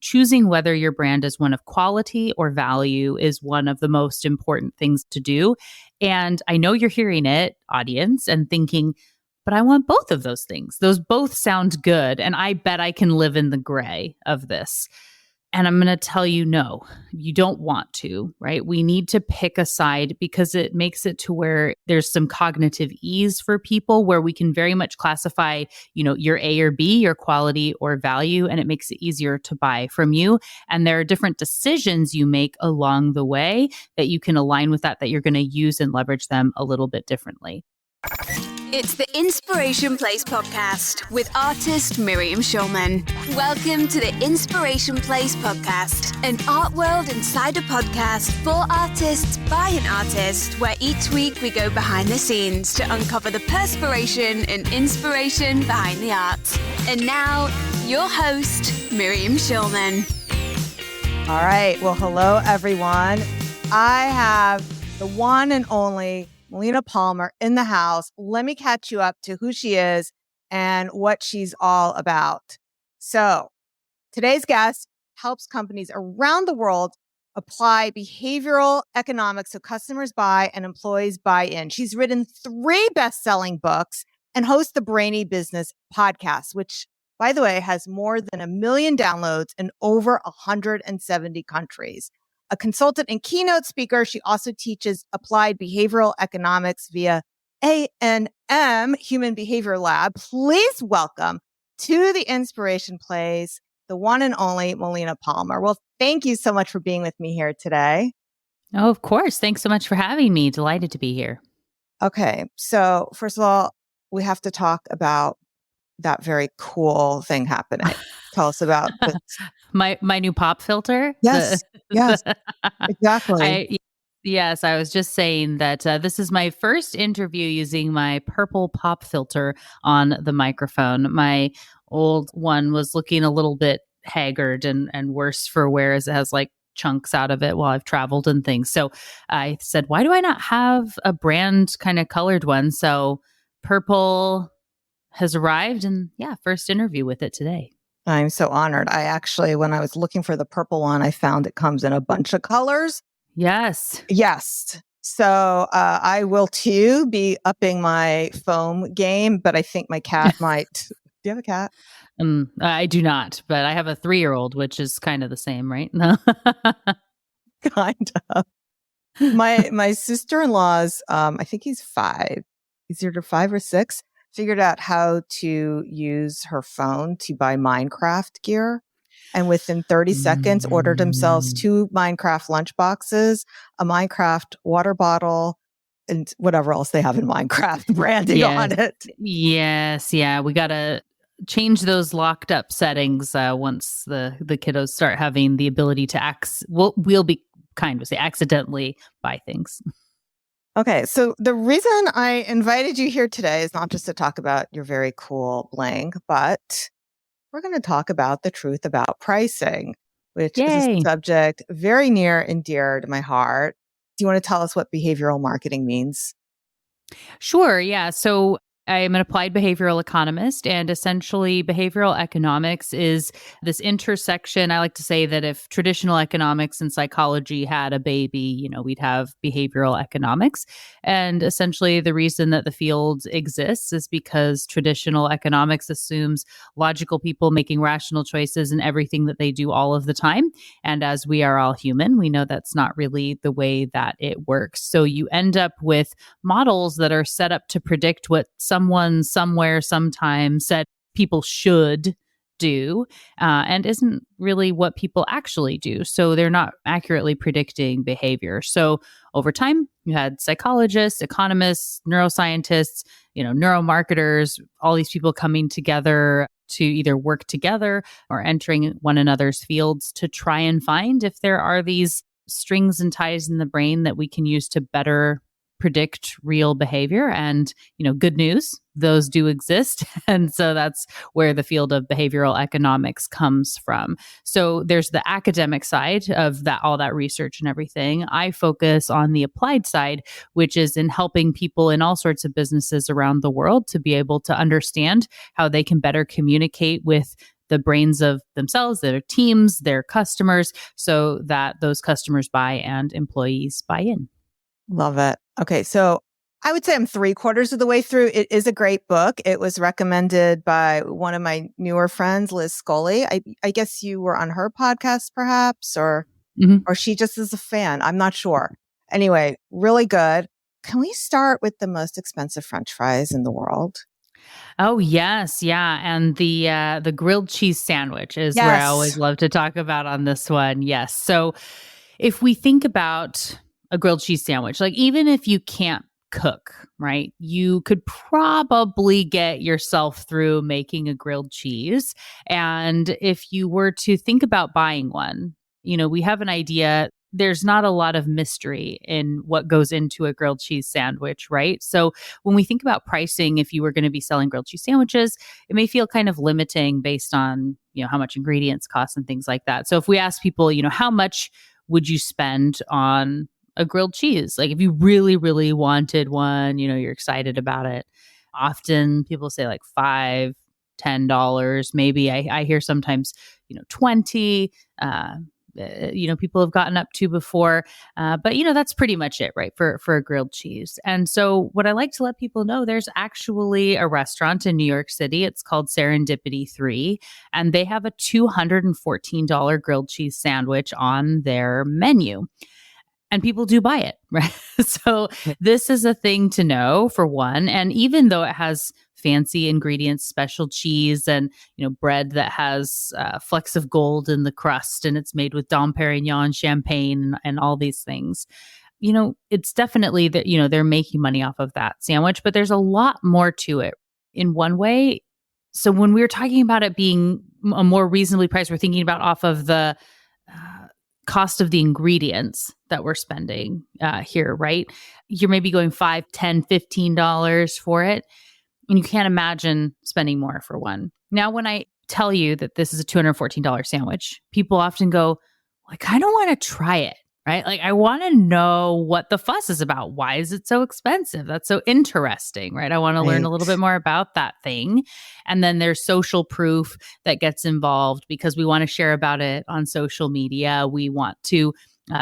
choosing whether your brand is one of quality or value is one of the most important things to do. And I know you're hearing it, audience, and thinking, but I want both of those things. Those both sound good. And I bet I can live in the gray of this. And I'm going to tell you, no, you don't want to, right? We need to pick a side because it makes it to where there's some cognitive ease for people where we can very much classify, your A or B, your quality or value, and it makes it easier to buy from you. And there are different decisions you make along the way that you can align with that you're going to use and leverage them a little bit differently. It's the Inspiration Place podcast with artist Miriam Schulman. Welcome to the Inspiration Place podcast, an art world insider podcast for artists by an artist, where each week we go behind the scenes to uncover the perspiration and inspiration behind the art. And now, your host, Miriam Schulman. All right. Well, hello, everyone. I have the one and only Melina Palmer in the house. Let me catch you up to who she is and what she's all about. So today's guest helps companies around the world apply behavioral economics so customers buy and employees buy in. She's written 3 best-selling books and hosts the Brainy Business podcast, which, by the way, has more than 1 million downloads in over 170 countries. A consultant and keynote speaker, she also teaches applied behavioral economics via A&M Human Behavior Lab. Please welcome to the Inspiration Place, the one and only Melina Palmer. Well, thank you so much for being with me here today. Oh, of course. Thanks so much for having me. Delighted to be here. Okay. So first of all, we have to talk about that very cool thing happening. Tell us about this. My new pop filter. Yes. Yes, exactly. Yes, I was just saying that this is my first interview using my purple pop filter on the microphone. My old one was looking a little bit haggard and worse for wear as it has like chunks out of it while I've traveled and things. So I said, why do I not have a brand kind of colored one? So purple has arrived and first interview with it today. I'm so honored. I actually, when I was looking for the purple one, I found it comes in a bunch of colors. Yes. So I will too be upping my foam game, but I think my cat might. Do you have a cat? I do not, but I have a 3-year-old, which is kind of the same, right? Kind of. My sister-in-law's, I think he's 5. He's either 5 or 6. Figured out how to use her phone to buy Minecraft gear. And within 30 seconds, ordered themselves 2 Minecraft lunchboxes, a Minecraft water bottle, and whatever else they have in Minecraft branding on it. Yes. Yeah. We got to change those locked up settings once the kiddos start having the ability to we'll be kind of say accidentally buy things. Okay, so the reason I invited you here today is not just to talk about your very cool bling, but we're going to talk about the truth about pricing, which is a subject very near and dear to my heart. Do you want to tell us what behavioral marketing means? Sure. Yeah. So I am an applied behavioral economist, and essentially behavioral economics is this intersection. I like to say that if traditional economics and psychology had a baby, we'd have behavioral economics. And essentially the reason that the field exists is because traditional economics assumes logical people making rational choices in everything that they do all of the time. And as we are all human, we know that's not really the way that it works. So you end up with models that are set up to predict what someone somewhere sometime said people should do and isn't really what people actually do. So they're not accurately predicting behavior. So over time, you had psychologists, economists, neuroscientists, neuromarketers, all these people coming together to either work together or entering one another's fields to try and find if there are these strings and ties in the brain that we can use to better predict real behavior. And, good news, those do exist. And so that's where the field of behavioral economics comes from. So there's the academic side of that, all that research and everything. I focus on the applied side, which is in helping people in all sorts of businesses around the world to be able to understand how they can better communicate with the brains of themselves, their teams, their customers, so that those customers buy and employees buy in. Love it. Okay. So I would say I'm 3/4 of the way through. It is a great book. It was recommended by one of my newer friends, Liz Scully. I guess you were on her podcast perhaps, or she just is a fan. I'm not sure. Anyway, really good. Can we start with the most expensive French fries in the world? Oh, yes. Yeah. And the grilled cheese sandwich is where I always love to talk about on this one. Yes. So if we think about a grilled cheese sandwich, like even if you can't cook, right, you could probably get yourself through making a grilled cheese. And if you were to think about buying one, we have an idea. There's not a lot of mystery in what goes into a grilled cheese sandwich, right? So when we think about pricing, if you were going to be selling grilled cheese sandwiches, it may feel kind of limiting based on, how much ingredients cost and things like that. So if we ask people, how much would you spend on a grilled cheese? Like if you really, really wanted one, you're excited about it. Often people say like $5, $10, maybe. I hear sometimes, 20, people have gotten up to before. But that's pretty much it, right? For a grilled cheese. And so what I like to let people know, there's actually a restaurant in New York City. It's called Serendipity 3, and they have a $214 grilled cheese sandwich on their menu. And people do buy it, right? So this is a thing to know, for one. And even though it has fancy ingredients, special cheese, and bread that has flecks of gold in the crust, and it's made with Dom Perignon champagne and all these things, it's definitely that they're making money off of that sandwich. But there's a lot more to it. In one way, so when we were talking about it being a more reasonably priced, we're thinking about off of the cost of the ingredients that we're spending here, right? You're maybe going $5, $10, $15 for it. And you can't imagine spending more for one. Now, when I tell you that this is a $214 sandwich, people often go, I kind of want to try it, right? Like I want to know what the fuss is about. Why is it so expensive? That's so interesting, right? I want to learn a little bit more about that thing. And then there's social proof that gets involved because we want to share about it on social media. We want to,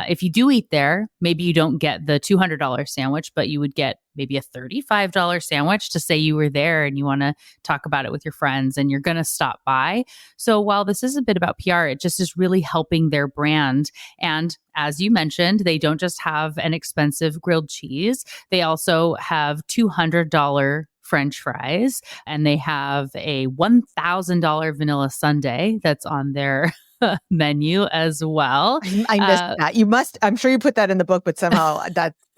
if you do eat there, maybe you don't get the $200 sandwich, but you would get maybe a $35 sandwich to say you were there and you want to talk about it with your friends and you're going to stop by. So while this is a bit about PR, it just is really helping their brand. And as you mentioned, they don't just have an expensive grilled cheese. They also have $200 French fries, and they have a $1,000 vanilla sundae that's on their menu as well. I missed that. I'm sure you put that in the book, but somehow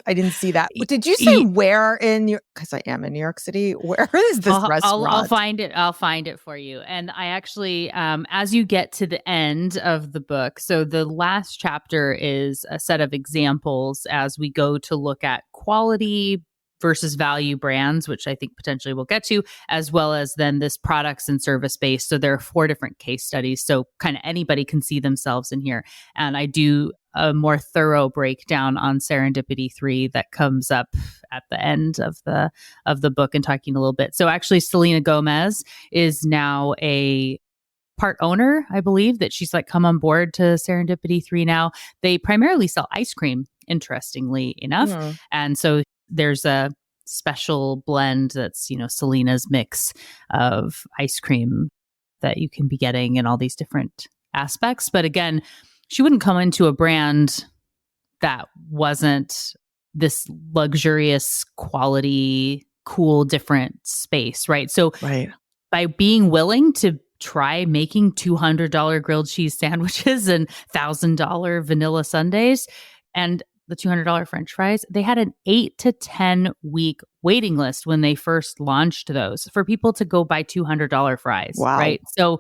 I didn't see that. Did you say where in New? Because I am in New York City. Where is this restaurant? I'll find it. I'll find it for you. And I actually, as you get to the end of the book, so the last chapter is a set of examples as we go to look at quality versus value brands, which I think potentially we'll get to, as well as then this products and service based. So there are 4 different case studies. So kind of anybody can see themselves in here. And I do a more thorough breakdown on Serendipity 3 that comes up at the end of the book and talking a little bit. So actually, Selena Gomez is now a part owner, I believe, that she's like come on board to Serendipity 3 now. They primarily sell ice cream, interestingly enough. And so there's a special blend that's, Selena's mix of ice cream that you can be getting in all these different aspects. But again, she wouldn't come into a brand that wasn't this luxurious quality, cool, different space, right? So by being willing to try making $200 grilled cheese sandwiches and $1,000 vanilla sundaes and the $200 French fries, they had an 8 to 10 week waiting list when they first launched those for people to go buy $200 fries, right? So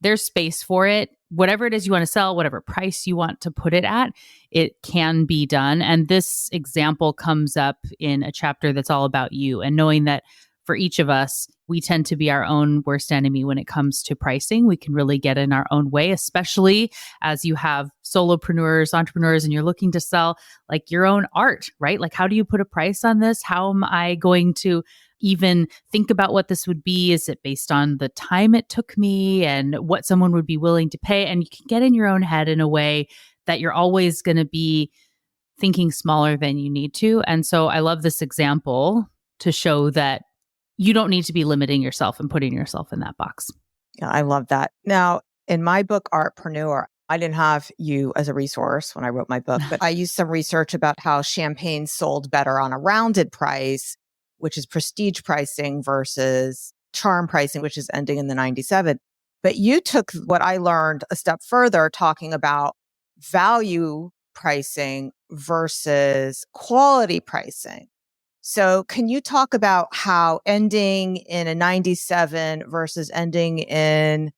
there's space for it. Whatever it is you want to sell, whatever price you want to put it at, it can be done. And this example comes up in a chapter that's all about you and knowing that for each of us, we tend to be our own worst enemy when it comes to pricing. We can really get in our own way, especially as you have solopreneurs, entrepreneurs, and you're looking to sell like your own art, right? Like, how do you put a price on this? How am I going to even think about what this would be. Is it based on the time it took me and what someone would be willing to pay? And you can get in your own head in a way that you're always going to be thinking smaller than you need to. And so I love this example to show that you don't need to be limiting yourself and putting yourself in that box. Yeah, I love that. Now, in my book, Artpreneur, I didn't have you as a resource when I wrote my book, but I used some research about how champagne sold better on a rounded price, which is prestige pricing, versus charm pricing, which is ending in the 97. But you took what I learned a step further, talking about value pricing versus quality pricing. So can you talk about how ending in a 97 versus ending in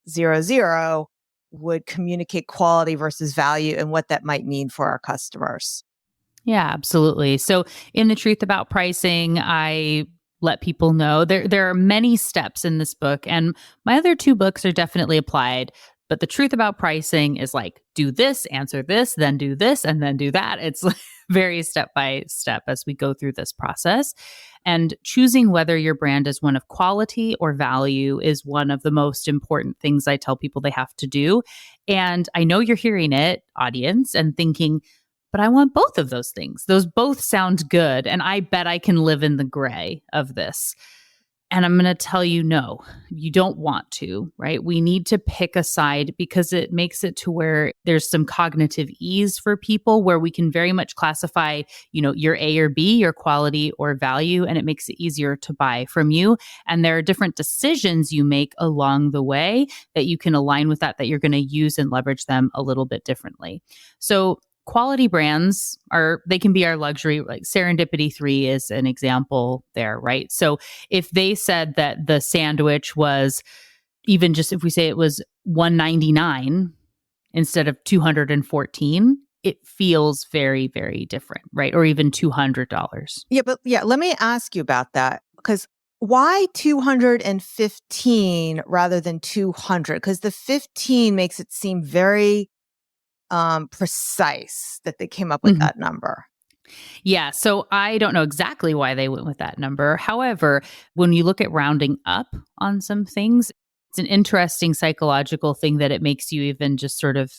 00 would communicate quality versus value and what that might mean for our customers? Yeah, absolutely. So in The Truth About Pricing, I let people know there are many steps in this book, and my other two books are definitely applied. But The Truth About Pricing is like, do this, answer this, then do this, and then do that. It's like very step by step as we go through this process. And choosing whether your brand is one of quality or value is one of the most important things I tell people they have to do. And I know you're hearing it, audience, and thinking, but I want both of those things. Those both sound good. And I bet I can live in the gray of this. And I'm going to tell you, no, you don't want to, right? We need to pick a side because it makes it to where there's some cognitive ease for people where we can very much classify, your A or B, your quality or value, and it makes it easier to buy from you. And there are different decisions you make along the way that you can align with that you're going to use and leverage them a little bit differently. So quality brands they can be our luxury, like Serendipity 3 is an example there, right? So if they said that the sandwich was, even just if we say it was $199 instead of $214, it feels very, very different, right? Or even $200. Yeah, let me ask you about that, because why 215 rather than 200? Because the 15 makes it seem very precise that they came up with that number. Yeah. So I don't know exactly why they went with that number. However, when you look at rounding up on some things, it's an interesting psychological thing that it makes you even just sort of,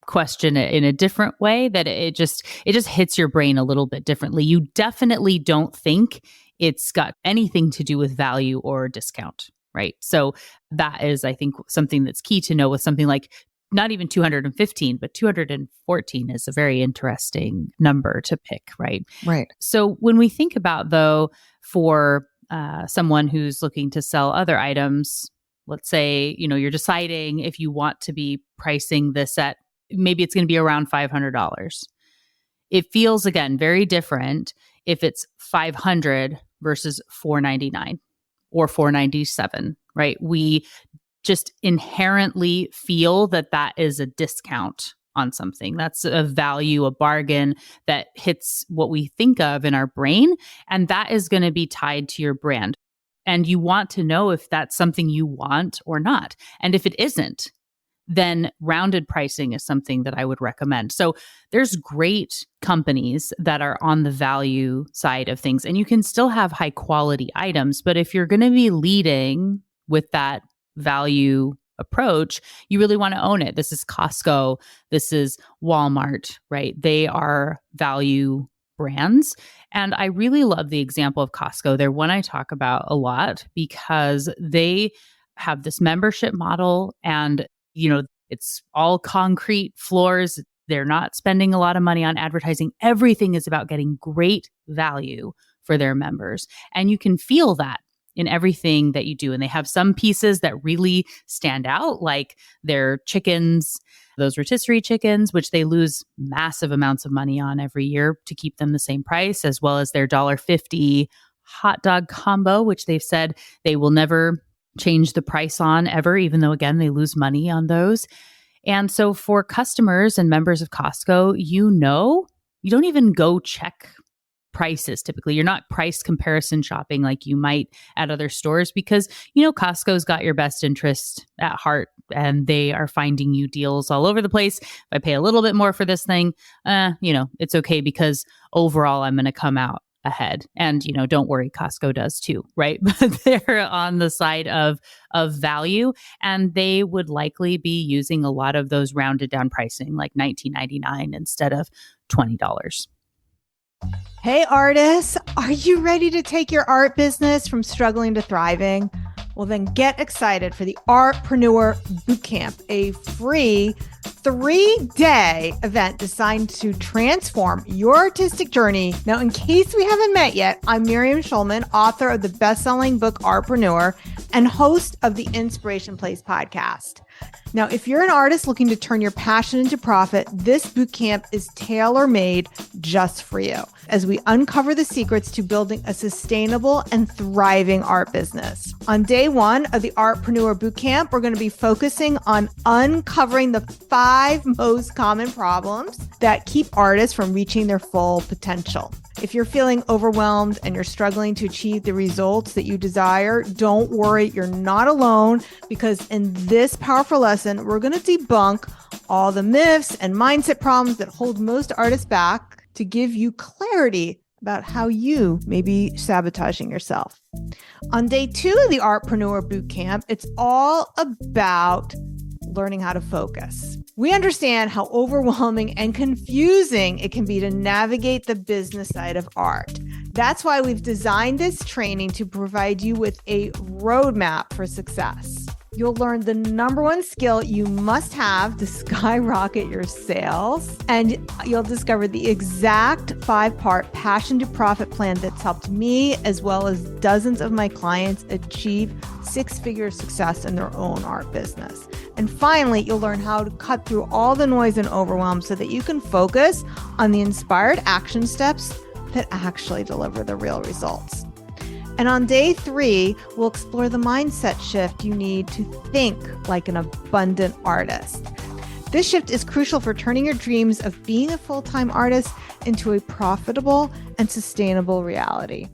question it in a different way, that it just hits your brain a little bit differently. You definitely don't think it's got anything to do with value or discount, right? So that is, I think, something that's key to know with something like not even 215, but 214 is a very interesting number to pick, right? Right. So when we think about, though, for someone who's looking to sell other items, let's say, you're deciding if you want to be pricing this at, maybe it's going to be around $500. It feels, again, very different if it's $500 versus $499 or $497, right? We just inherently feel that is a discount on something. That's a value, a bargain that hits what we think of in our brain. And that is going to be tied to your brand. And you want to know if that's something you want or not. And if it isn't, then rounded pricing is something that I would recommend. So there's great companies that are on the value side of things, and you can still have high quality items. But if you're going to be leading with that value approach, you really want to own it. This is Costco. This is Walmart, right? They are value brands. And I really love the example of Costco. They're one I talk about a lot because they have this membership model and, it's all concrete floors. They're not spending a lot of money on advertising. Everything is about getting great value for their members. And you can feel that in everything that you do. And they have some pieces that really stand out, like their chickens, those rotisserie chickens, which they lose massive amounts of money on every year to keep them the same price, as well as their $1.50 hot dog combo, which they've said they will never change the price on ever, even though, again, they lose money on those. And so for customers and members of Costco, you don't even go check prices. Typically, you're not price comparison shopping like you might at other stores because, Costco's got your best interest at heart and they are finding you deals all over the place. If I pay a little bit more for this thing, it's okay because overall I'm going to come out ahead. And, don't worry, Costco does too, right? But they're on the side of value, and they would likely be using a lot of those rounded down pricing, like $19.99 instead of $20. Hey, artists, are you ready to take your art business from struggling to thriving? Well, then get excited for the Artpreneur Bootcamp, a free 3-day event designed to transform your artistic journey. Now, in case we haven't met yet, I'm Miriam Schulman, author of the best-selling book Artpreneur and host of the Inspiration Place podcast. Now, if you're an artist looking to turn your passion into profit, this bootcamp is tailor-made just for you as we uncover the secrets to building a sustainable and thriving art business. On day 1 of the Artpreneur Bootcamp, we're going to be focusing on uncovering the 5 most common problems that keep artists from reaching their full potential. If you're feeling overwhelmed and you're struggling to achieve the results that you desire, don't worry, you're not alone, because in this powerful lesson, we're going to debunk all the myths and mindset problems that hold most artists back to give you clarity about how you may be sabotaging yourself. On day 2 of the Artpreneur Bootcamp, it's all about learning how to focus. We understand how overwhelming and confusing it can be to navigate the business side of art. That's why we've designed this training to provide you with a roadmap for success. You'll learn the number 1 skill you must have to skyrocket your sales, and you'll discover the exact 5-part passion to profit plan that's helped me as well as dozens of my clients achieve 6-figure success in their own art business. And finally, you'll learn how to cut through all the noise and overwhelm so that you can focus on the inspired action steps that actually deliver the real results. And on day 3, we'll explore the mindset shift you need to think like an abundant artist. This shift is crucial for turning your dreams of being a full-time artist into a profitable and sustainable reality.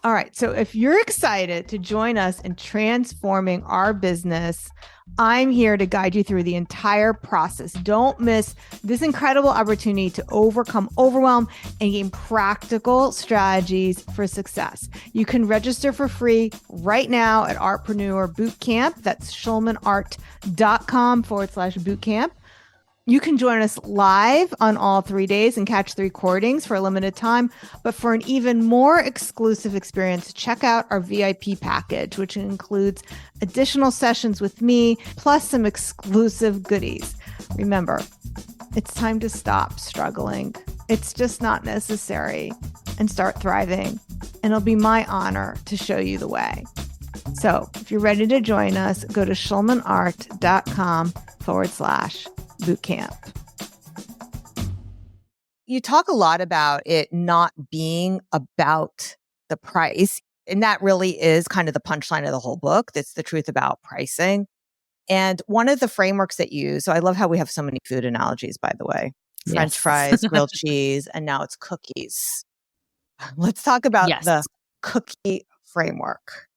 All right, so if you're excited to join us in transforming our business, I'm here to guide you through the entire process. Don't miss this incredible opportunity to overcome overwhelm and gain practical strategies for success. You can register for free right now at Artpreneur Bootcamp. That's schulmanart.com/bootcamp. You can join us live on all 3 days and catch the recordings for a limited time. But for an even more exclusive experience, check out our VIP package, which includes additional sessions with me, plus some exclusive goodies. Remember, it's time to stop struggling. It's just not necessary, and start thriving. And it'll be my honor to show you the way. So if you're ready to join us, go to schulmanart.com/bootcamp. You talk a lot about it not being about the price. And that really is kind of the punchline of the whole book. That's the truth about pricing. And one of the frameworks that you use, so I love how we have so many food analogies, by the way. French Yes. fries, grilled cheese, and now it's cookies. Let's talk about the cookie framework.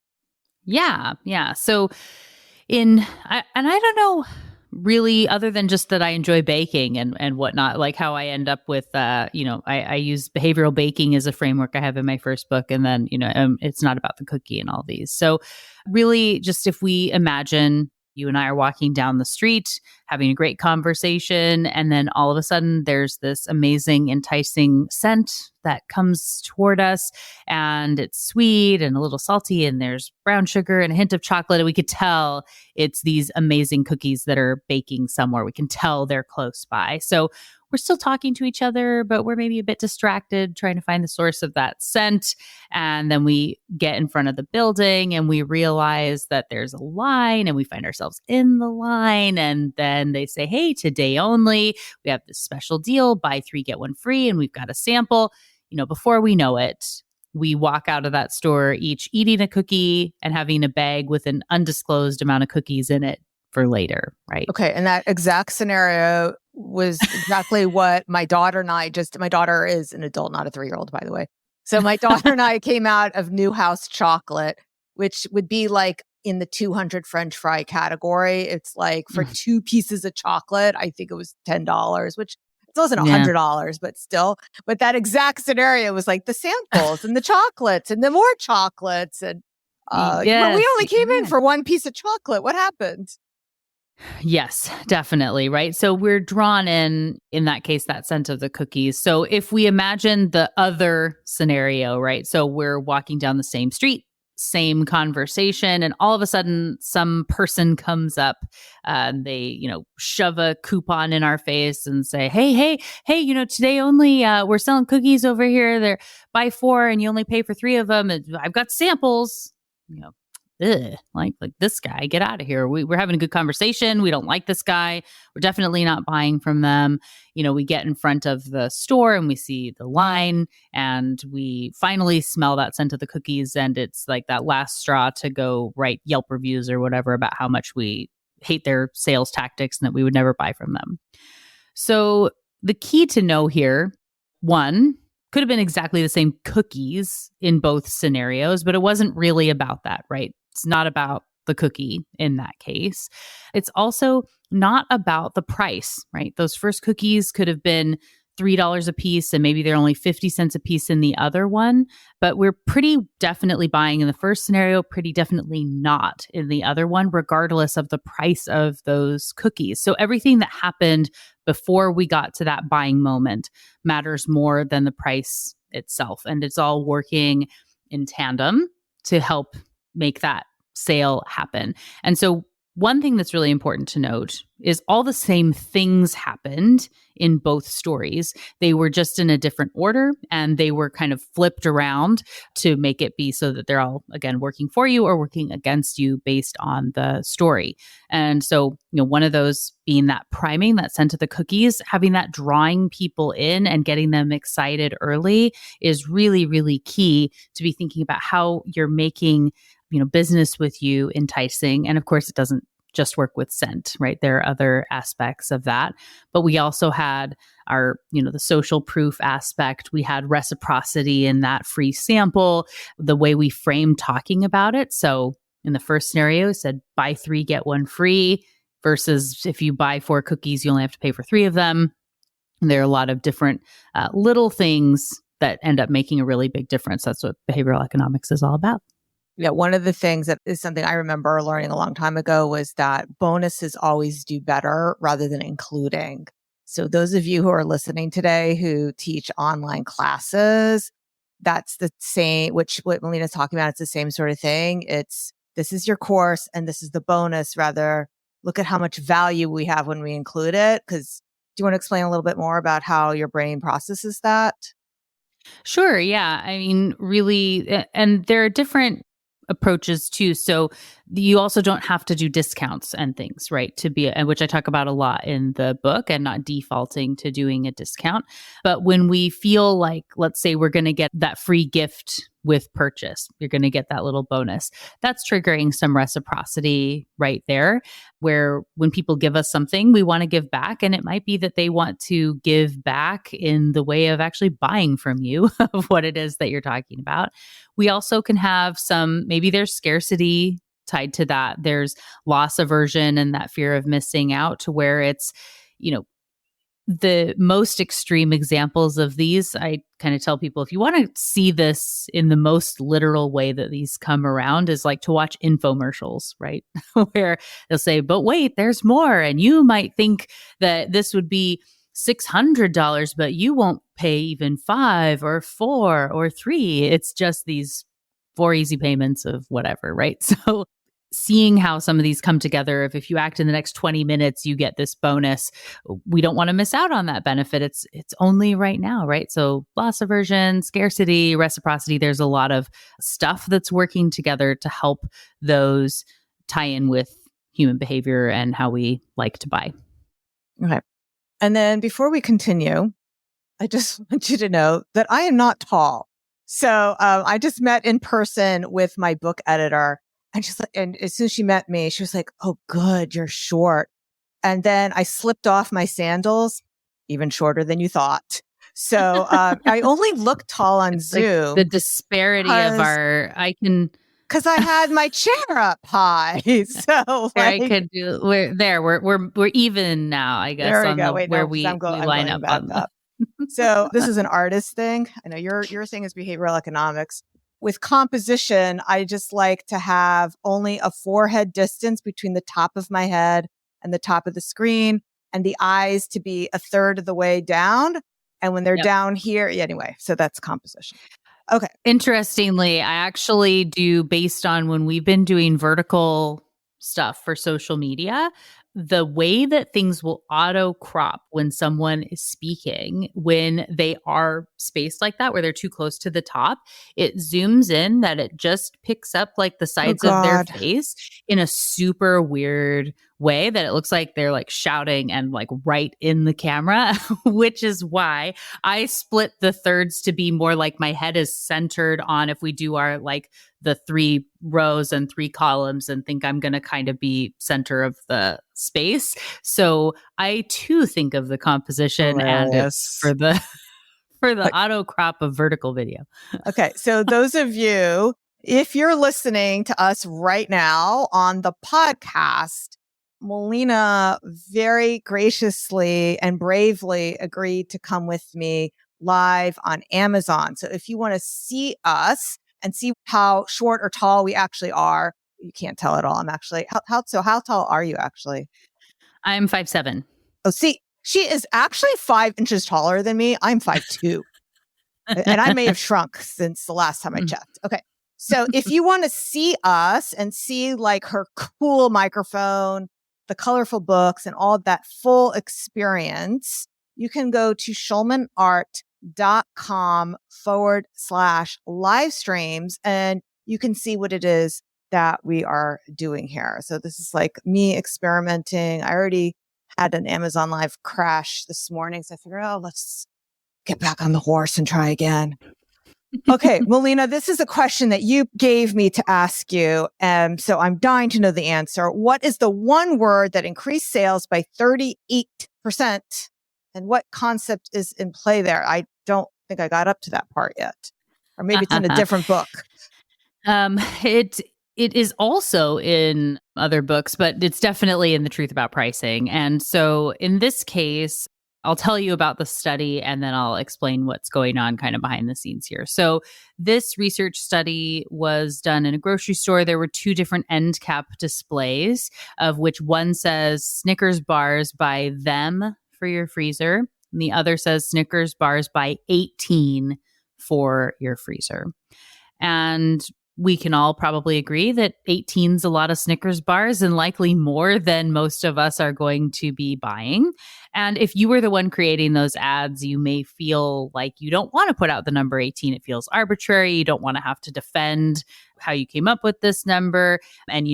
Yeah. So I don't know really, other than just that I enjoy baking and whatnot, like how I end up with, I use behavioral baking as a framework I have in my first book. And then, it's not about the cookie and all these. So really just if we imagine you and I are walking down the street, having a great conversation, and then all of a sudden there's this amazing, enticing scent that comes toward us, and it's sweet and a little salty, and there's brown sugar and a hint of chocolate, and we could tell it's these amazing cookies that are baking somewhere. We can tell they're close by. So we're still talking to each other, but we're maybe a bit distracted trying to find the source of that scent. And then we get in front of the building and we realize that there's a line, and we find ourselves in the line. And then they say, hey, today only, we have this special deal, buy 3, get 1 free. And we've got a sample. Before we know it, we walk out of that store, each eating a cookie and having a bag with an undisclosed amount of cookies in it for later, right? Okay. And that exact scenario was exactly what my daughter and I my daughter is an adult, not a 3-year-old, by the way. So my daughter and I came out of Newhouse chocolate, which would be like in the 200 French fry category. It's like for 2 pieces of chocolate, I think it was $10, which It wasn't Yeah. $100, but still. But that exact scenario was like the samples and the chocolates and the more chocolates. And but we Yes. only came in for one piece of chocolate. What happened? Yes, definitely. Right. So we're drawn in that case, that scent of the cookies. So if we imagine the other scenario, right? So we're walking down the same street, same conversation, and all of a sudden some person comes up and they, shove a coupon in our face and say, hey, today only we're selling cookies over here. They're buy 4 and you only pay for 3 of them. And I've got samples. Ugh, like this guy, get out of here. We're having a good conversation. We don't like this guy. We're definitely not buying from them. We get in front of the store and we see the line and we finally smell that scent of the cookies. And it's like that last straw to go write Yelp reviews or whatever about how much we hate their sales tactics and that we would never buy from them. So the key to know here, one, could have been exactly the same cookies in both scenarios, but it wasn't really about that, right? It's not about the cookie in that case. It's also not about the price, right? Those first cookies could have been $3 a piece and maybe they're only 50 cents a piece in the other one, but we're pretty definitely buying in the first scenario, pretty definitely not in the other one, regardless of the price of those cookies. So everything that happened before we got to that buying moment matters more than the price itself. And it's all working in tandem to help make that sale happen. And so one thing that's really important to note is all the same things happened in both stories. They were just in a different order and they were kind of flipped around to make it be so that they're all, again, working for you or working against you based on the story. And so, one of those being that priming, that scent of the cookies, having that drawing people in and getting them excited early is really, really key to be thinking about how you're making business with you enticing. And of course, it doesn't just work with scent, right? There are other aspects of that. But we also had our, the social proof aspect. We had reciprocity in that free sample, the way we framed talking about it. So in the first scenario, it said buy 3, get 1 free, versus if you buy 4 cookies, you only have to pay for 3 of them. And there are a lot of different little things that end up making a really big difference. That's what behavioral economics is all about. Yeah, one of the things that is something I remember learning a long time ago was that bonuses always do better rather than including. So those of you who are listening today who teach online classes, that's the same, what Melina's talking about. It's the same sort of thing. This is your course and this is the bonus. Rather, look at how much value we have when we include it. Because do you want to explain a little bit more about how your brain processes that? Sure. Yeah. I mean, really, and there are different approaches too. So you also don't have to do discounts and things, right? Which I talk about a lot in the book, and not defaulting to doing a discount. But when we feel like, let's say we're going to get that free gift with purchase, you're going to get that little bonus. That's triggering some reciprocity right there, where when people give us something, we want to give back. And it might be that they want to give back in the way of actually buying from you of what it is that you're talking about. We also can have maybe there's scarcity tied to that. There's loss aversion and that fear of missing out, to where it's, the most extreme examples of these, I kind of tell people, if you want to see this in the most literal way that these come around, is like to watch infomercials, right? Where they'll say, but wait, there's more. And you might think that this would be $600, but you won't pay even 5 or 4 or 3. It's just these 4 easy payments of whatever, right? So seeing how some of these come together, if you act in the next 20 minutes, you get this bonus. We don't want to miss out on that benefit. It's only right now, right? So loss aversion, scarcity, reciprocity, there's a lot of stuff that's working together to help those tie in with human behavior and how we like to buy. Okay. And then before we continue, I just want you to know that I am not tall. So I just met in person with my book editor. And as soon as she met me, she was like, oh, good, you're short. And then I slipped off my sandals, even shorter than you thought. So I only look tall on Zoom. Like the disparity of Because I had my chair up high. So I could do. We're even now, I guess, there we on go. the Wait, where no, because we I'm line going up back on the. up. So this is an artist thing. I know your thing is behavioral economics. With composition, I just like to have only a forehead distance between the top of my head and the top of the screen, and the eyes to be a third of the way down. And when they're down here, anyway, so that's composition. Okay. Interestingly, I actually do, based on when we've been doing vertical stuff for social media, the way that things will auto crop when someone is speaking, when they are spaced like that, where they're too close to the top, it zooms in that it just picks up like the sides of their face in a super weird way that it looks like they're like shouting and like right in the camera, which is why I split the thirds to be more like my head is centered on, if we do our like the 3 rows and 3 columns, and think I'm going to kind of be center of the space. So I too think of the composition and it's for the auto crop of vertical video. Okay. So those of you, if you're listening to us right now on the podcast, Melina very graciously and bravely agreed to come with me live on Amazon. So if you want to see us and see how short or tall we actually are, you can't tell at all. I'm actually, how tall are you actually? I'm 5'7". Oh, see, she is actually 5 inches taller than me. I'm 5'2". And I may have shrunk since the last time I checked. Okay. So if you want to see us and see like her cool microphone, the colorful books, and all of that full experience, you can go to schulmanart.com/live streams and you can see what it is that we are doing here. So this is like me experimenting. I already had an Amazon Live crash this morning. So I figured, let's get back on the horse and try again. Okay, Melina, this is a question that you gave me to ask you. So I'm dying to know the answer. What is the one word that increased sales by 38%? And what concept is in play there? I don't think I got up to that part yet. Or maybe it's in a different book. It is also in other books, but it's definitely in The Truth About Pricing. And so in this case, I'll tell you about the study and then I'll explain what's going on kind of behind the scenes here. So this research study was done in a grocery store. There were 2 different end cap displays, of which one says Snickers bars by them for your freezer, and the other says Snickers bars by 18 for your freezer. And we can all probably agree that 18's a lot of Snickers bars and likely more than most of us are going to be buying. And if you were the one creating those ads, you may feel like you don't want to put out the number 18. It feels arbitrary. You don't want to have to defend how you came up with this number. And,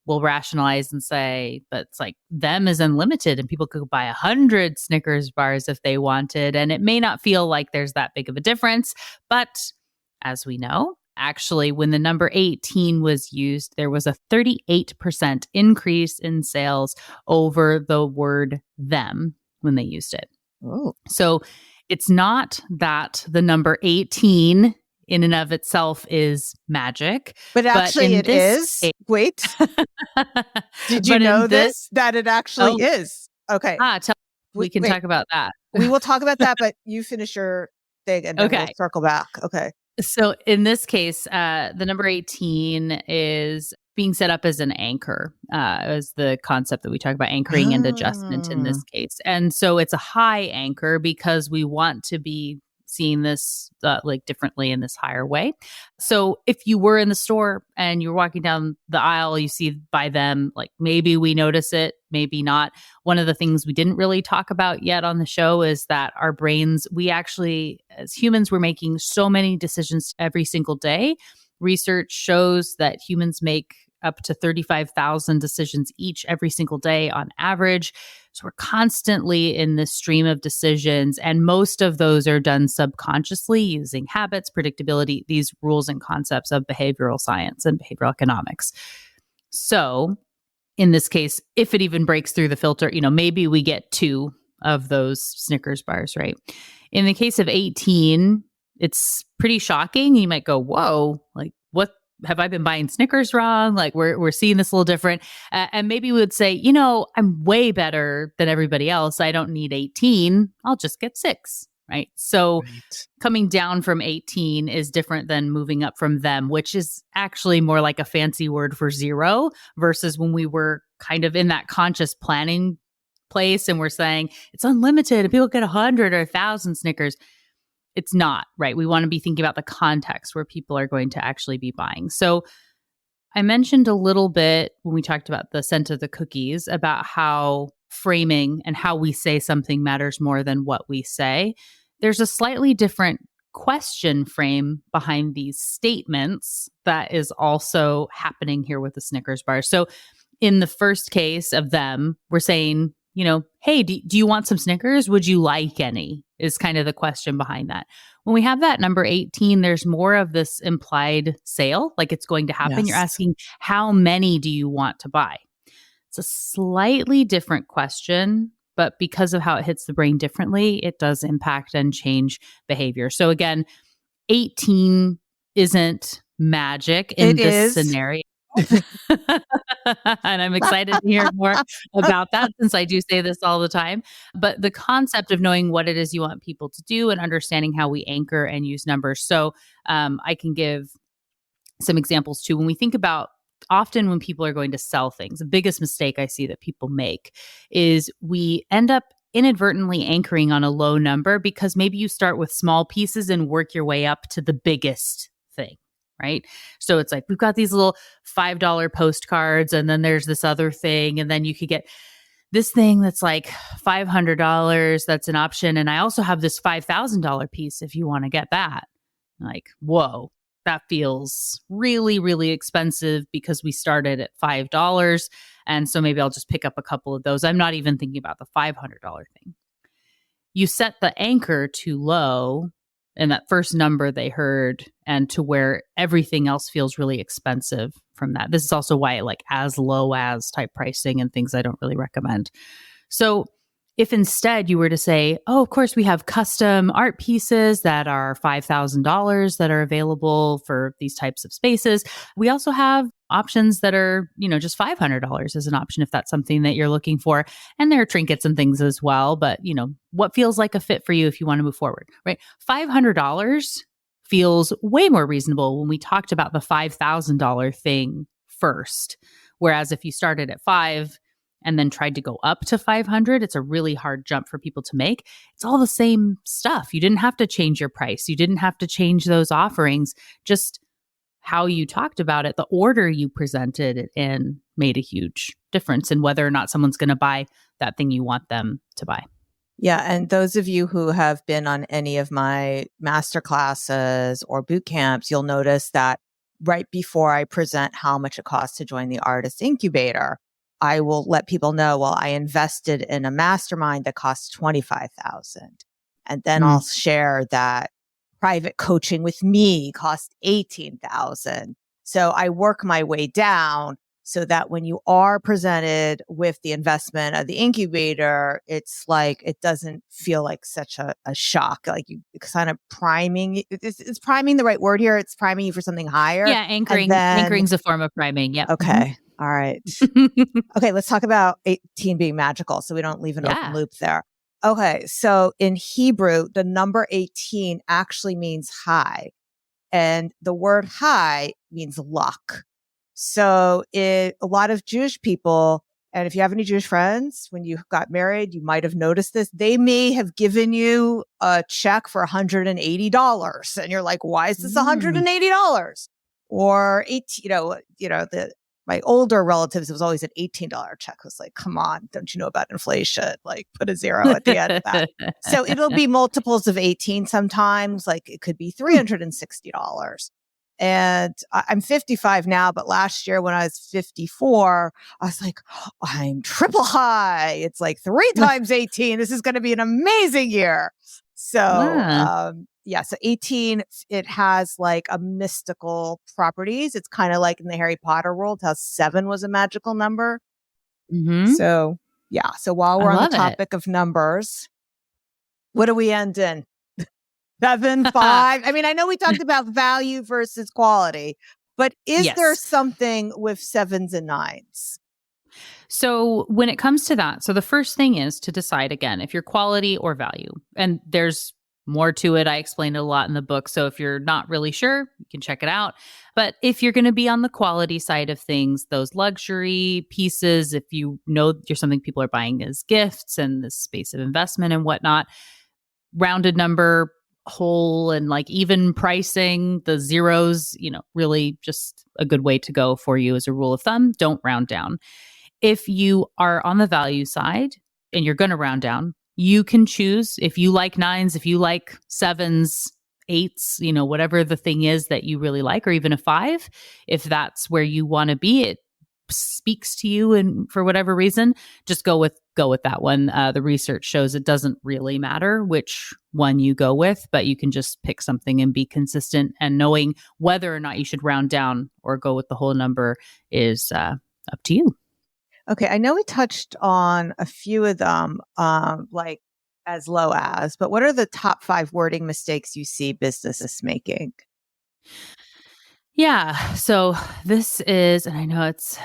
we'll rationalize and say, but it's like them is unlimited and people could buy 100 Snickers bars if they wanted. And it may not feel like there's that big of a difference. But as we know, actually, when the number 18 was used, there was a 38% increase in sales over the word them when they used it. Oh. So it's not that the number 18 in and of itself is magic. But actually it is. Wait. Did you know this? That it actually is. Okay. We can talk about that. We will talk about that, but you finish your thing and then we'll circle back. Okay. So in this case, the number 18 is being set up as an anchor, as the concept that we talk about, anchoring and adjustment in this case. And so it's a high anchor because we want to be seeing this like differently in this higher way. So if you were in the store and you're walking down the aisle, you see by them, like maybe we notice it, maybe not. One of the things we didn't really talk about yet on the show is that our brains, we actually, as humans, we're making so many decisions every single day. Research shows that humans make up to 35,000 decisions each every single day on average. So we're constantly in this stream of decisions, and most of those are done subconsciously using habits, predictability, these rules and concepts of behavioral science and behavioral economics. So in this case, if it even breaks through the filter, maybe we get 2 of those Snickers bars, right? In the case of 18, it's pretty shocking. You might go, whoa, like what? have I been buying Snickers wrong? Like we're seeing this a little different. And maybe we would say, I'm way better than everybody else. I don't need 18. I'll just get 6. Right. So Right. coming down from 18 is different than moving up from them, which is actually more like a fancy word for 0 versus when we were kind of in that conscious planning place and we're saying it's unlimited and people get 100 or 1,000 Snickers. It's not, right? We want to be thinking about the context where people are going to actually be buying. So I mentioned a little bit when we talked about the scent of the cookies about how framing and how we say something matters more than what we say. There's a slightly different question frame behind these statements that is also happening here with the Snickers bar. So in the first case of them, we're saying, hey, do you want some Snickers? Would you like any? Is kind of the question behind that. When we have that number 18, there's more of this implied sale, like it's going to happen. Yes. You're asking, how many do you want to buy? It's a slightly different question, but because of how it hits the brain differently, it does impact and change behavior. So again, 18 isn't magic in this scenario. And I'm excited to hear more about that since I do say this all the time. But the concept of knowing what it is you want people to do and understanding how we anchor and use numbers. So I can give some examples too. When we think about often when people are going to sell things, the biggest mistake I see that people make is we end up inadvertently anchoring on a low number because maybe you start with small pieces and work your way up to the biggest thing. Right. So it's like, we've got these little $5 postcards and then there's this other thing. And then you could get this thing that's like $500. That's an option. And I also have this $5,000 piece if you want to get that. Like, whoa, that feels really, really expensive because we started at $5. And so maybe I'll just pick up a couple of those. I'm not even thinking about the $500 thing. You set the anchor too low and that first number they heard and to where everything else feels really expensive from that. This is also why like as low as type pricing and things I don't really recommend. So if instead you were to say, oh, of course, we have custom art pieces that are $5,000 that are available for these types of spaces. We also have options that are, just $500 as an option if that's something that you're looking for. And there are trinkets and things as well. But, what feels like a fit for you if you want to move forward, right? $500 feels way more reasonable when we talked about the $5,000 thing first. Whereas if you started at $5,000 and then tried to go up to $500, it's a really hard jump for people to make. It's all the same stuff. You didn't have to change your price. You didn't have to change those offerings. Just how you talked about it, the order you presented it in made a huge difference in whether or not someone's going to buy that thing you want them to buy. Yeah. And those of you who have been on any of my master classes or boot camps, you'll notice that right before I present how much it costs to join the artist incubator, I will let people know, well, I invested in a mastermind that costs $25,000. And then I'll share that private coaching with me costs $18,000. So I work my way down so that when you are presented with the investment of the incubator, it's like, it doesn't feel like such a shock. Like you kind of priming, it's priming the right word here. It's priming you for something higher. Yeah. Anchoring's a form of priming. Yeah. Okay. All right. Okay. Let's talk about 18 being magical so we don't leave an open loop there. Okay. So in Hebrew, the number 18 actually means high. And the word high means luck. So a lot of Jewish people, and if you have any Jewish friends, when you got married, you might have noticed this. They may have given you a check for $180. And you're like, why is this $180? Or my older relatives, it was always an $18 check. It was like, come on, don't you know about inflation? Like put a zero at the end of that. So it'll be multiples of 18 sometimes, like it could be $360. And I'm 55 now, but last year when I was 54, I was like, I'm triple high. It's like 3 times 18. This is going to be an amazing year. So, so 18, it has like a mystical properties. It's kind of like in the Harry Potter world, how 7 was a magical number. Mm-hmm. So, yeah. So while we're on the topic of numbers, what do we end in? 7, 5. I mean, I know we talked about value versus quality, But is there Yes. something with 7s and 9s? So when it comes to that, so the first thing is to decide again if you're quality or value. And there's more to it. I explained it a lot in the book. So if you're not really sure, you can check it out. But if you're going to be on the quality side of things, those luxury pieces, if you know you're something people are buying as gifts and this space of investment and whatnot, rounded number, whole and like even pricing, the zeros, really just a good way to go for you as a rule of thumb. Don't round down. If you are on the value side and you're going to round down, you can choose if you like 9s, if you like 7s, 8s, whatever the thing is that you really like, or even a 5, if that's where you want to be, it speaks to you and for whatever reason, just go with that one. The research shows it doesn't really matter which one you go with, but you can just pick something and be consistent, and knowing whether or not you should round down or go with the whole number is up to you. Okay, I know we touched on a few of them, like as low as, but what are the top 5 wording mistakes you see businesses making? Yeah. So this is, and I know it's,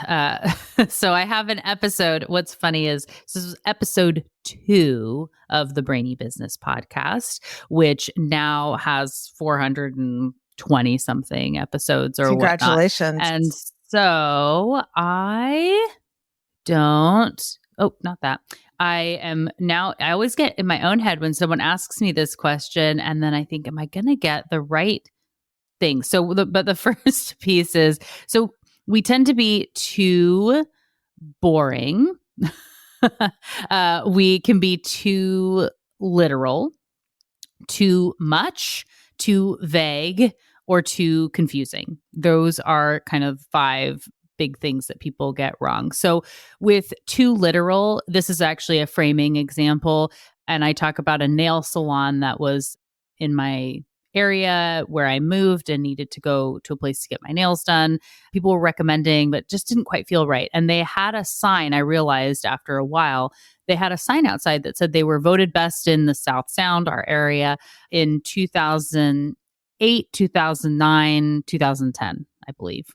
so I have an episode. What's funny is this is episode 2 of the Brainy Business podcast, which now has 420 something episodes or Congratulations. whatnot. And so I not that. I always get in my own head when someone asks me this question, and then I think, am I going to get the right thing? So, but the first piece is, so we tend to be too boring. We can be too literal, too much, too vague, or too confusing. Those are kind of 5 big things that people get wrong. So with too literal, this is actually a framing example. And I talk about a nail salon that was in my area where I moved and needed to go to a place to get my nails done. People were recommending, but just didn't quite feel right. And they had a sign, I realized after a while, they had a sign outside that said they were voted best in the South Sound, our area, in 2008, 2009, 2010, I believe.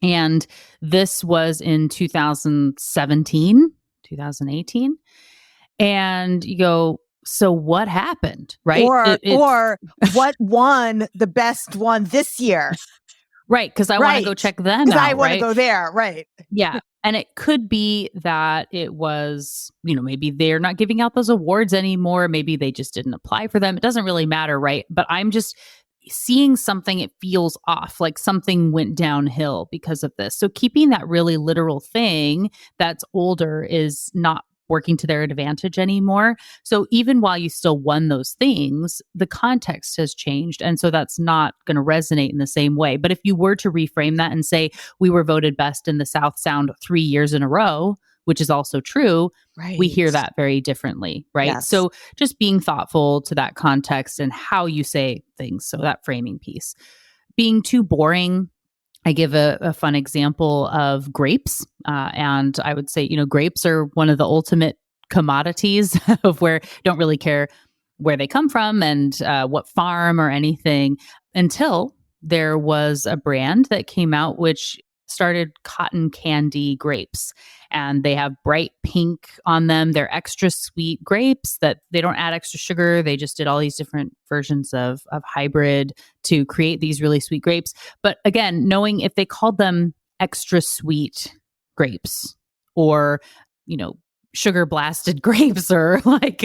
And this was in 2017, 2018. And you go, so what happened, right? Or what won the best one this year? Right, because I want to go check them out. Because I want to go there, right? Yeah. And it could be that it was, maybe they're not giving out those awards anymore. Maybe they just didn't apply for them. It doesn't really matter, right? But I'm just seeing something, it feels off, like something went downhill because of this. So keeping that really literal thing that's older is not working to their advantage anymore. So even while you still won those things, the context has changed. And so that's not going to resonate in the same way. But if you were to reframe that and say, we were voted best in the South Sound 3 years in a row, which is also true, right, we hear that very differently, right? Yes. So just being thoughtful to that context and how you say things. So that framing piece. Being too boring, I give a fun example of grapes. And I would say, grapes are one of the ultimate commodities of where don't really care where they come from and what farm or anything, until there was a brand that came out which started cotton candy grapes, and they have bright pink on them. They're extra sweet grapes that they don't add extra sugar. They just did all these different versions of hybrid to create these really sweet grapes. But again, knowing if they called them extra sweet grapes or, sugar blasted grapes or like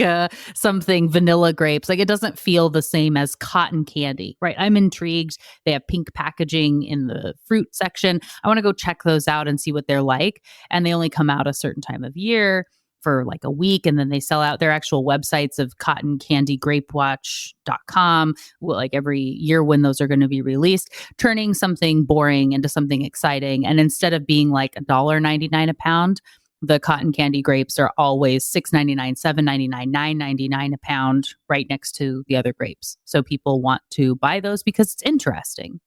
something vanilla grapes, like it doesn't feel the same as cotton candy, right? I'm intrigued. They have pink packaging in the fruit section. I want to go check those out and see what they're like. And they only come out a certain time of year for like a week, and then they sell out. Their actual websites of cottoncandygrapewatch.com, like every year when those are going to be released, turning something boring into something exciting. And instead of being like $1.99 a pound, the cotton candy grapes are always $6.99, $7.99, $9.99 a pound, right next to the other grapes. So people want to buy those because it's interesting.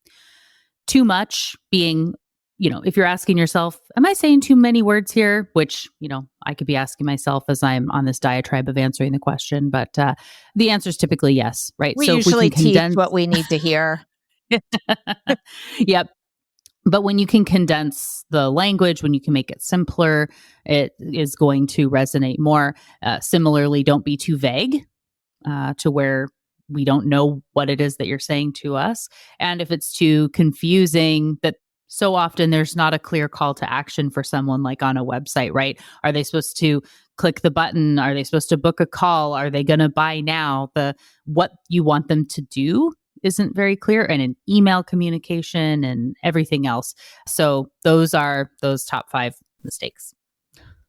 Too much being, if you're asking yourself, am I saying too many words here? Which, I could be asking myself as I'm on this diatribe of answering the question, but the answer is typically yes, right? We usually teach what we need to hear. Yep. But when you can condense the language, when you can make it simpler, it is going to resonate more. Similarly, don't be too vague to where we don't know what it is that you're saying to us. And if it's too confusing, that so often there's not a clear call to action for someone like on a website, right? Are they supposed to click the button? Are they supposed to book a call? Are they going to buy now? What you want them to do isn't very clear, and in email communication and everything else. So those are those top 5 mistakes.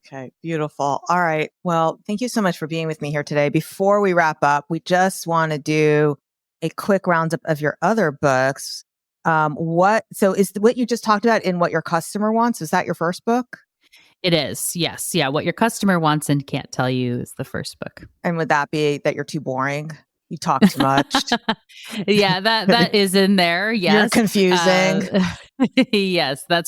Okay, beautiful. All right. Well, thank you so much for being with me here today. Before we wrap up, we just want to do a quick roundup of your other books. So is what you just talked about in What Your Customer Wants, is that your first book? It is, yes. Yeah, What Your Customer Wants and Can't Tell You is the first book. And would that be that you're too boring? You talk too much? Yeah, that is in there. Yes. You're confusing. Yes, that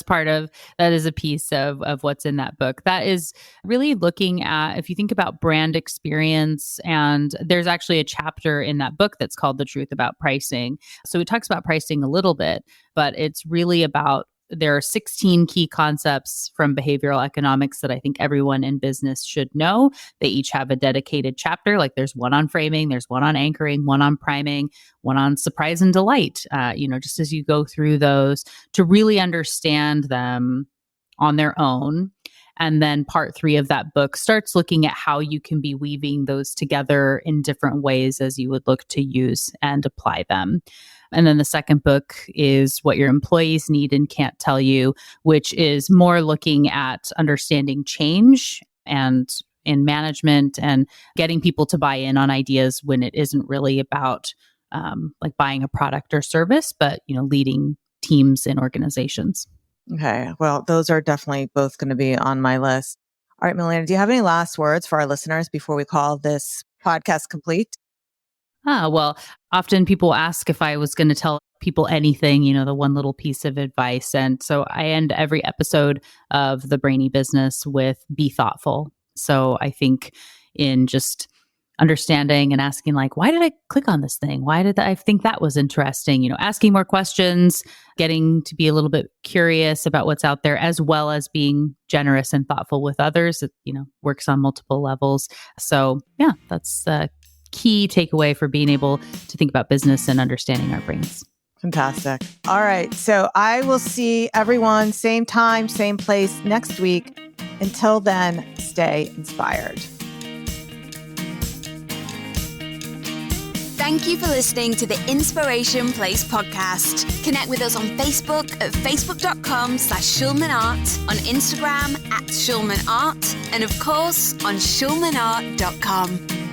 is a piece of what's in that book. That is really looking at, if you think about brand experience, and there's actually a chapter in that book that's called The Truth About Pricing. So it talks about pricing a little bit, but it's really about, there are 16 key concepts from behavioral economics that I think everyone in business should know. They each have a dedicated chapter. Like there's one on framing, there's one on anchoring, one on priming, one on surprise and delight. Just as you go through those to really understand them on their own. And then part 3 of that book starts looking at how you can be weaving those together in different ways as you would look to use and apply them. And then the second book is What Your Employees Need and Can't Tell You, which is more looking at understanding change and in management and getting people to buy in on ideas when it isn't really about like buying a product or service, but leading teams and organizations. Okay. Well, those are definitely both going to be on my list. All right, Melina, do you have any last words for our listeners before we call this podcast complete? Well, often people ask if I was going to tell people anything, the one little piece of advice. And so I end every episode of The Brainy Business with be thoughtful. So I think in just understanding and asking, like, why did I click on this thing? Why did I think that was interesting? Asking more questions, getting to be a little bit curious about what's out there, as well as being generous and thoughtful with others. It, works on multiple levels. So yeah, that's the key takeaway for being able to think about business and understanding our brains. Fantastic. All right. So I will see everyone same time, same place next week. Until then, stay inspired. Thank you for listening to the Inspiration Place podcast. Connect with us on Facebook at facebook.com/SchulmanArt, on Instagram @SchulmanArt, and of course on schulmanart.com.